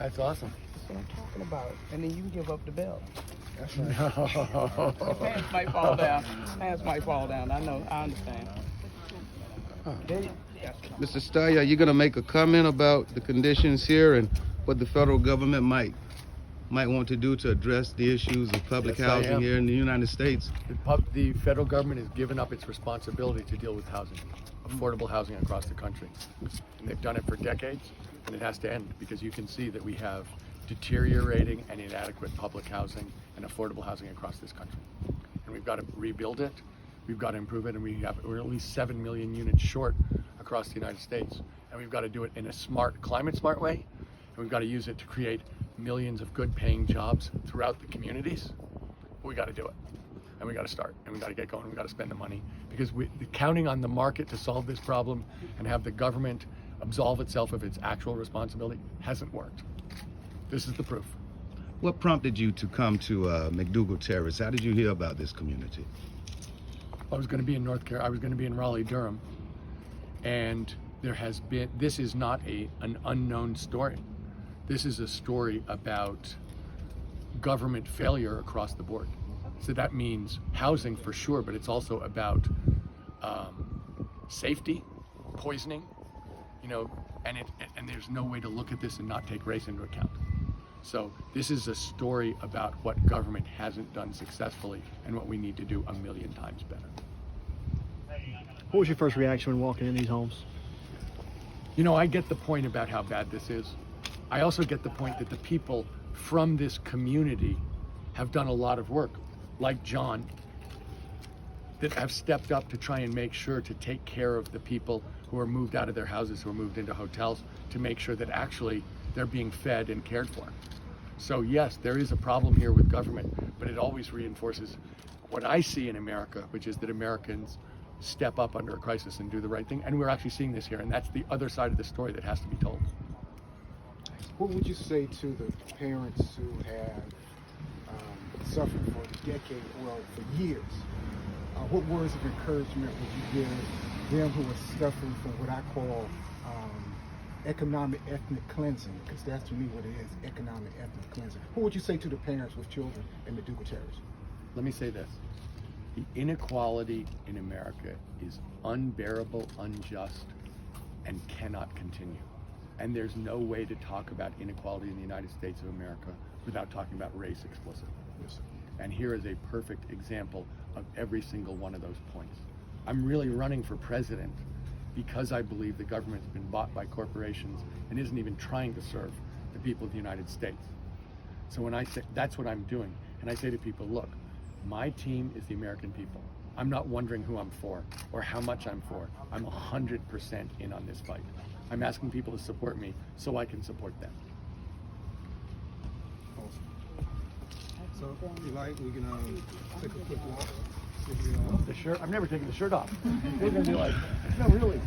That's awesome. That's what I'm talking about. And then you can give up the belt. That's right. Your pants might fall down. Pants might fall down. I know. I understand. Mr. Steyer, are you going to make a comment about the conditions here and what the federal government might want to do to address the issues of public Yes, I housing am. here in the United States? The federal government has given up its responsibility to deal with housing, affordable housing across the country. And they've done it for decades, and it has to end because you can see that we have deteriorating and inadequate public housing and affordable housing across this country. And we've got to rebuild it, we've got to improve it, and we're at least 7 million units short across the United States. And we've got to do it in a smart, climate smart way, and we've got to use it to create millions of good paying jobs throughout the communities. But we got to do it. And we got to start, and we got to get going, we got to spend the money, because counting on the market to solve this problem and have the government absolve itself of its actual responsibility hasn't worked. This is the proof. What prompted you to come to McDougal Terrace? How did you hear about this community? I was going to be in North Carolina. I was going to be in Raleigh, Durham, and this is not an unknown story. This is a story about government failure across the board. So that means housing for sure, but it's also about safety, poisoning, and there's no way to look at this and not take race into account. So this is a story about what government hasn't done successfully and what we need to do 1,000,000 times better. What was your first reaction when walking in these homes? I get the point about how bad this is. I also get the point that the people from this community have done a lot of work, like John, that have stepped up to try and make sure to take care of the people who are moved out of their houses, who are moved into hotels, to make sure that actually they're being fed and cared for. So yes, there is a problem here with government, but it always reinforces what I see in America, which is that Americans step up under a crisis and do the right thing. And we're actually seeing this here, and that's the other side of the story that has to be told. What would you say to the parents who have suffered for decades, for years? What words of encouragement would you give them who are suffering from what I call economic ethnic cleansing? Because that's to me what it is, economic ethnic cleansing. What would you say to the parents with children in the McDougal Terrace? Let me say this. The inequality in America is unbearable, unjust, and cannot continue. And there's no way to talk about inequality in the United States of America without talking about race explicitly. Yes, sir. And here is a perfect example of every single one of those points. I'm really running for president because I believe the government's been bought by corporations and isn't even trying to serve the people of the United States. So when I say, that's what I'm doing. And I say to people, look, my team is the American people. I'm not wondering who I'm for or how much I'm for. I'm 100% in on this fight. I'm asking people to support me so I can support them. So, if you like, we can take a quick walk. The shirt? I've never taken the shirt off. We're gonna be like, no, really.